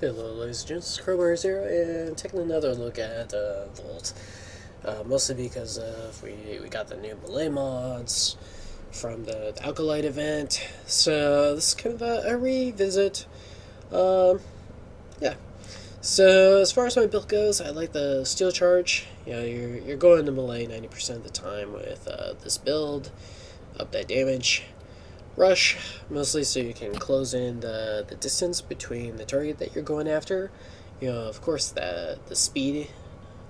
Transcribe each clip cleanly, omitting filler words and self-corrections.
Hello ladies and gents, it's Crowbarzero, and taking another look at Volt. Mostly because we got the new melee mods from the acolyte event, so this is kind of a revisit. Yeah. So as far as my build goes, I like the steel charge. You know, you're going to melee 90% of the time with this build, up that damage. Rush, mostly so you can close in the distance between the target that you're going after. You know, of course, the speed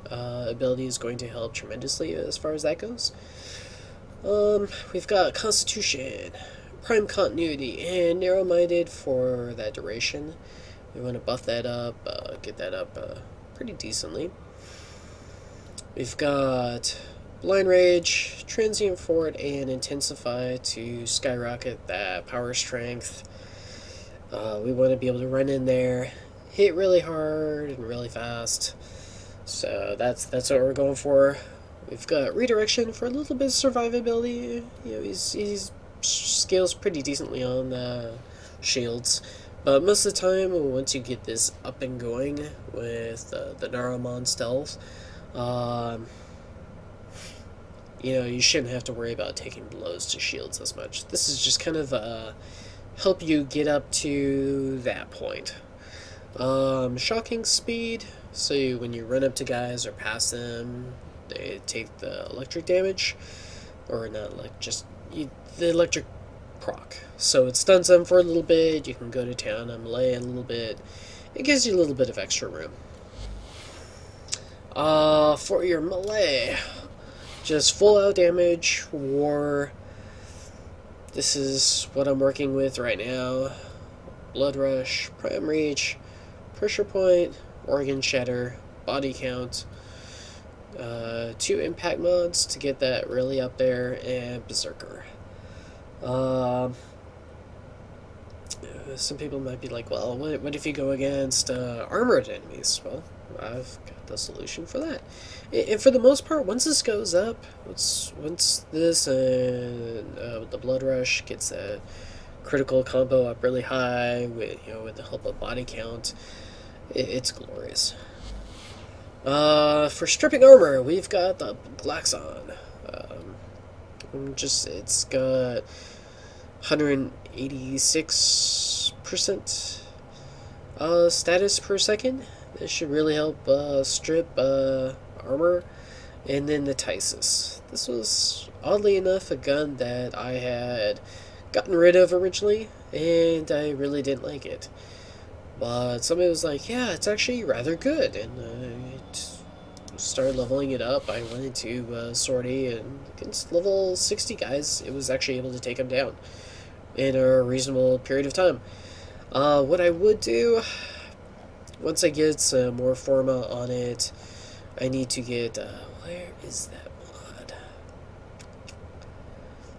ability is going to help tremendously as far as that goes. We've got Constitution, Prime Continuity, and Narrow-Minded for that duration. We want to buff that up, get that up pretty decently. We've got Blind Rage, Transient Forward, and Intensify to skyrocket that power strength. We want to be able to run in there, hit really hard and really fast. So that's what we're going for. We've got Redirection for a little bit of survivability. You know, he's scales pretty decently on shields. But most of the time, once you get this up and going with the Narumon stealth, you know, you shouldn't have to worry about taking blows to shields as much. This is just kind of help you get up to that point. Shocking speed, so when you run up to guys or pass them, they take the electric damage, or not, like just the electric proc. So it stuns them for a little bit. You can go to town and melee a little bit. It gives you a little bit of extra room. For your melee, just full out damage, war. This is what I'm working with right now. Blood Rush, Prime Reach, Pressure Point, Organ Shatter, Body Count, 2 impact mods to get that really up there, and Berserker. Some people might be like, well, what if you go against armored enemies? Well, I've got the solution for that. And for the most part, once this goes up, once this and the Blood Rush gets a critical combo up really high with the help of body count, it's glorious. For stripping armor, we've got the Glaxon. It's got 186% status per second. This should really help strip armor. And then the Tysus. This was, oddly enough, a gun that I had gotten rid of originally, and I really didn't like it. But somebody was like, yeah, it's actually rather good, and I started leveling it up. I went into Sortie, and against level 60 guys, it was actually able to take them down in a reasonable period of time. What I would do, once I get some more forma on it, I need to get, where is that mod?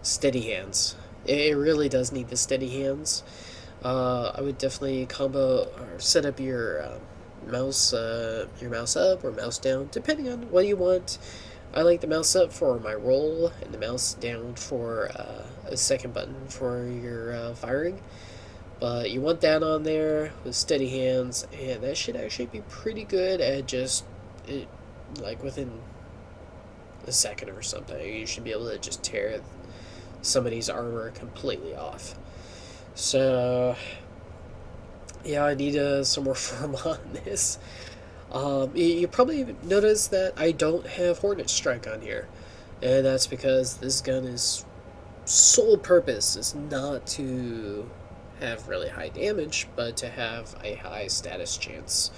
Steady Hands. It really does need the steady hands. I would definitely combo or set up your mouse up or mouse down, depending on what you want. I like the mouse up for my roll and the mouse down for a second button for your firing. But you want that on there with steady hands, and that should actually be pretty good at just like within a second or something. You should be able to just tear somebody's armor completely off. So yeah, I need some more form on this. You probably noticed that I don't have Hornet Strike on here, and that's because this gun's sole purpose is not to have really high damage, but to have a high status chance,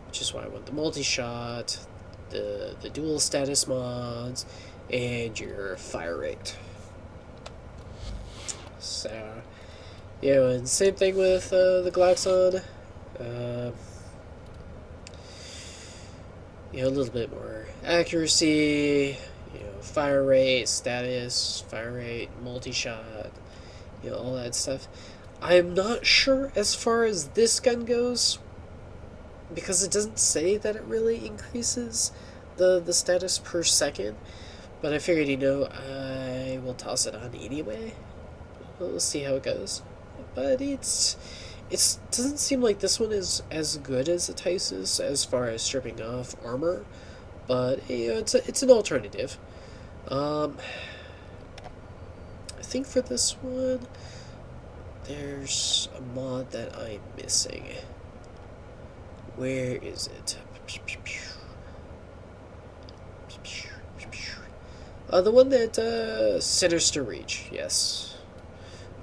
which is why I want the multi-shot, the dual status mods, and your fire rate. So, yeah, and same thing with the Glaxon. A little bit more accuracy, fire rate, status, fire rate, multi-shot, all that stuff. I'm not sure as far as this gun goes, because it doesn't say that it really increases the status per second, but I figured, I will toss it on anyway. We'll see how it goes. But it's it doesn't seem like this one is as good as the Tice's as far as stripping off armor, but you know, it's an alternative. I think for this one, there's a mod that I'm missing. Where is it? The one that, Sinister Reach, yes.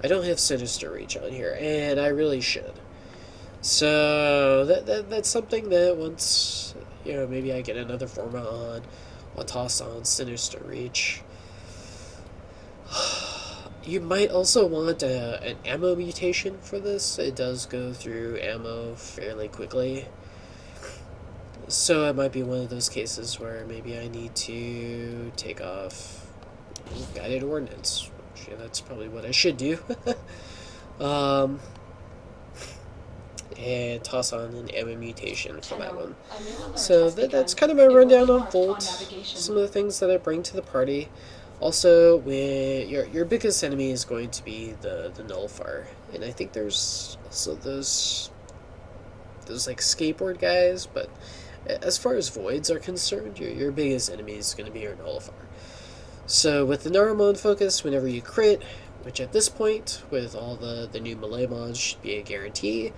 I don't have Sinister Reach on here, and I really should. So, that's something that once, you know, maybe I get another format on, I'll toss on Sinister Reach. You might also want an ammo mutation for this. It does go through ammo fairly quickly. So it might be one of those cases where maybe I need to take off guided ordnance. Which, yeah, that's probably what I should do. And toss on an ammo mutation for that one. So that's kind of my rundown on Volt. Some of the things that I bring to the party. Also, when your biggest enemy is going to be the nullifier, and I think there's also those like skateboard guys, but as far as voids are concerned, your biggest enemy is going to be your nullifier. So with the Naramon focus, whenever you crit, which at this point, with all the new melee mods, should be a guarantee.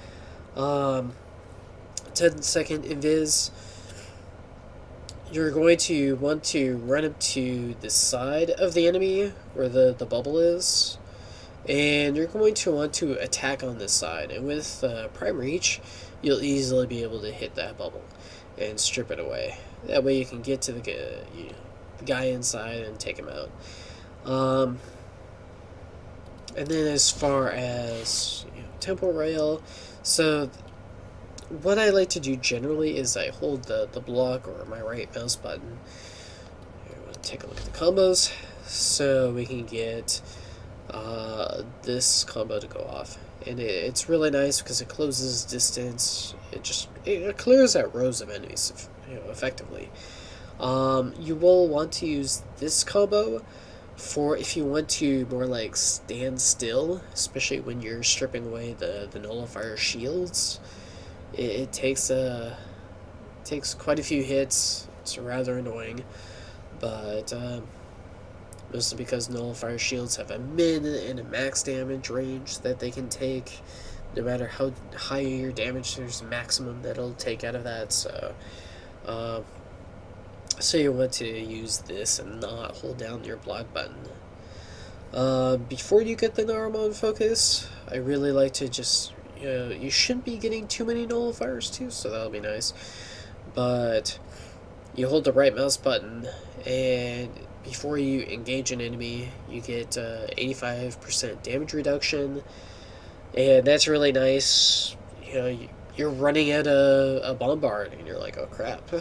10-second invis. You're going to want to run up to the side of the enemy where the bubble is, and you're going to want to attack on this side. And with Prime Reach, you'll easily be able to hit that bubble and strip it away. That way you can get to the guy inside and take him out. And then as far as tempo rail, so what I like to do generally is I hold the block or my right mouse button. Here, we'll take a look at the combos. So we can get this combo to go off. And it's really nice because it closes distance. It clears out rows of enemies, effectively. You will want to use this combo for if you want to more like stand still, especially when you're stripping away the nullifier shields. It takes quite a few hits. It's rather annoying, but mostly because nullifier shields have a min and a max damage range that they can take. No matter how high your damage, there's a maximum that it'll take out of that. So, so you want to use this and not hold down your block button. Before you get the Naramon focus, I really like to just. You shouldn't be getting too many nullifiers too, so that'll be nice. But you hold the right mouse button, and before you engage an enemy, you get 85% damage reduction, and that's really nice. You're running at a bombard, and you're like, oh crap.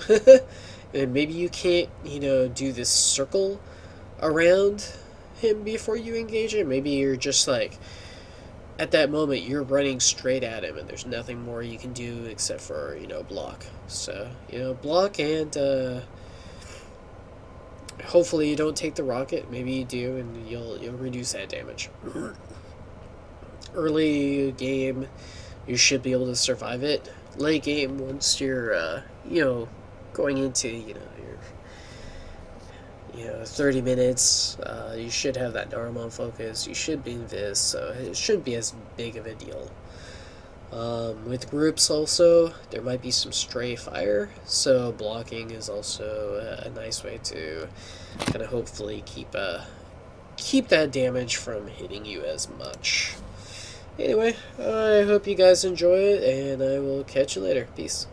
And maybe you can't, do this circle around him before you engage him. Maybe you're just like, at that moment, you're running straight at him, and there's nothing more you can do except for, block. So, block, and hopefully you don't take the rocket. Maybe you do, and you'll reduce that damage. Early game, you should be able to survive it. Late game, once you're, going into, your 30 minutes, you should have that Naramon focus, you should be in this, so it shouldn't be as big of a deal. With groups also, there might be some stray fire, so blocking is also a nice way to kind of hopefully keep that damage from hitting you as much. Anyway, I hope you guys enjoy it, and I will catch you later. Peace.